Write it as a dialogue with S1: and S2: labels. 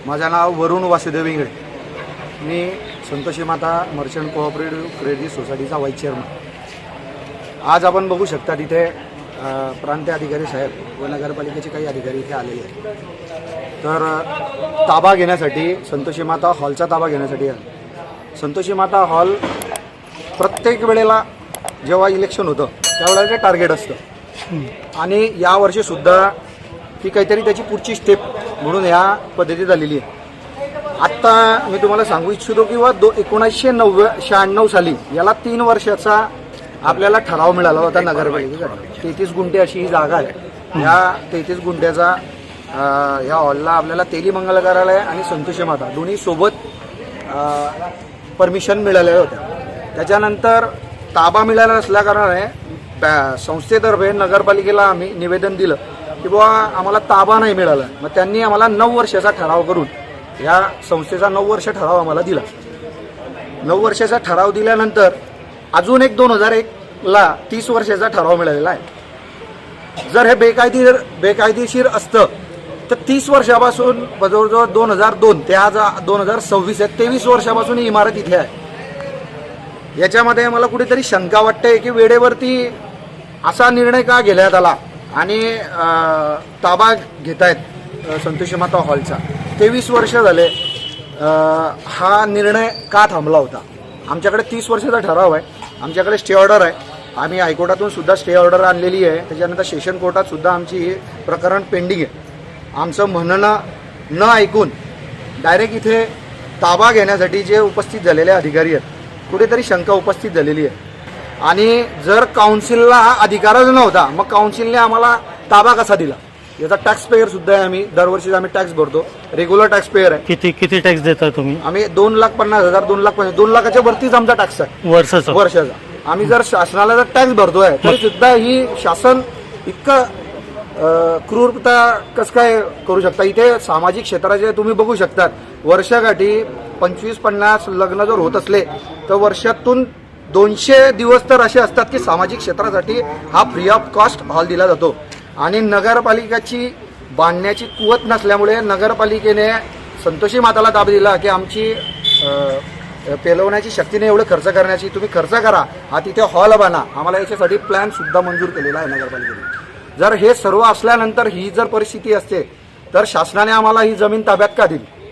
S1: माझं नाव वरुण वासुदेव इंगळे. मी Santoshi Mata merchant cooperative credit सोसायटीचा vice chairman. आज आपण बघू शकता तिथे प्रांतीय अधिकारी साहेब व नगरपालिकेचे काही अधिकारी इथे आलेले आहेत. तर ताबा घेण्यासाठी संतोषी माता हॉलचा ताबा घेण्यासाठी आले. संतोषी माता हॉल प्रत्येक वेळेला जेव्हा इलेक्शन होतं त्यावेळेला ते टार्गेट असतं आणि यावर्षीसुद्धा ती काहीतरी त्याची पुढची स्टेप म्हणून ह्या पद्धती झालेली आहे. आत्ता मी तुम्हाला सांगू इच्छितो की 1996 साली याला 3 वर्षाचा आपल्याला ठराव मिळाला होता नगरपालिकेचा. 33 गुंठे अशी ही जागा आहे. या 33 गुंठ्याचा ह्या हॉलला आपल्याला तेली मंगल कार्यालय आणि संतोषी माता दोन्ही सोबत परमिशन मिळालेल्या होत्या. त्याच्यानंतर ताबा मिळाला असल्याकारणाने संस्थेतर्फे नगरपालिकेला आम्ही निवेदन दिलं की बुवा आम्हाला ताबा नाही मिळाला. मग त्यांनी आम्हाला 9 वर्षाचा ठराव करून या संस्थेचा 9 वर्ष ठराव आम्हाला दिला. 9 वर्षाचा ठराव दिल्यानंतर अजून एक 2001ला 30 वर्षाचा ठराव मिळालेला आहे. जर हे बेकायदेशीर असतं तर 30 वर्षापासून जवळजवळ 2002 ते आज 2026 आहे, 23 वर्षापासून ही इमारत इथे आहे. याच्यामध्ये मला कुठेतरी शंका वाटते की वेळेवरती असा निर्णय का घेण्यात आला आणि ताबा घेत आहेत संतोषी माता हॉलचा. 23 वर्ष झाले हा निर्णय का थांबला होता. आमच्याकडे 30 वर्षाचा ठराव आहे, आमच्याकडे स्टे ऑर्डर आहे. आम्ही हायकोर्टातून सुद्धा स्टे ऑर्डर आणलेली आहे. त्याच्यानंतर सेशन कोर्टात सुद्धा आमची हे प्रकरण पेंडिंग आहे. आमचं म्हणणं न ऐकून डायरेक्ट इथे ताबा घेण्यासाठी जे उपस्थित झालेले अधिकारी आहेत कुठेतरी शंका उपस्थित झालेली आहे. आणि जर काउन्सिलला हा अधिकारच नव्हता मग काउन्सिलने आम्हाला ताबा कसा दिला. याचा टॅक्स पेयर सुद्धा आहे. आम्ही दरवर्षी आम्ही टॅक्स भरतो, रेग्युलर टॅक्स पेयर आहे.
S2: किती टॅक्स देता तुम्ही?
S1: आम्ही 2,50,000 2 लाखाच्या वरतीच आमचा टॅक्स आहे वर्षाचा. आम्ही जर शासनाला जर टॅक्स भरतोय तरी सुद्धा ही शासन इतकं क्रूरता कसं काय करू शकता. इथे सामाजिक क्षेत्राचे तुम्ही बघू शकतात वर्षाकाठी 25-50 लग्न जर होत असले तर वर्षातून 200 दिवस तर असे असतात की सामाजिक क्षेत्रासाठी हा फ्री ऑफ कॉस्ट हॉल दिला जातो. आणि नगरपालिकेची बांधण्याची कुवत नसल्यामुळे नगरपालिकेने संतोषी माताला दाब दिला की आमची पेलवण्याची शक्तीने एवढं खर्च करण्याची, तुम्ही खर्च करा, हा तिथे हॉल बांधा. आम्हाला याच्यासाठी प्लॅन सुद्धा मंजूर केलेला आहे नगरपालिकेने. जर हे सर्व असल्यानंतर ही जर परिस्थिती असते तर शासनाने आम्हाला ही जमीन ताब्यात का दिली.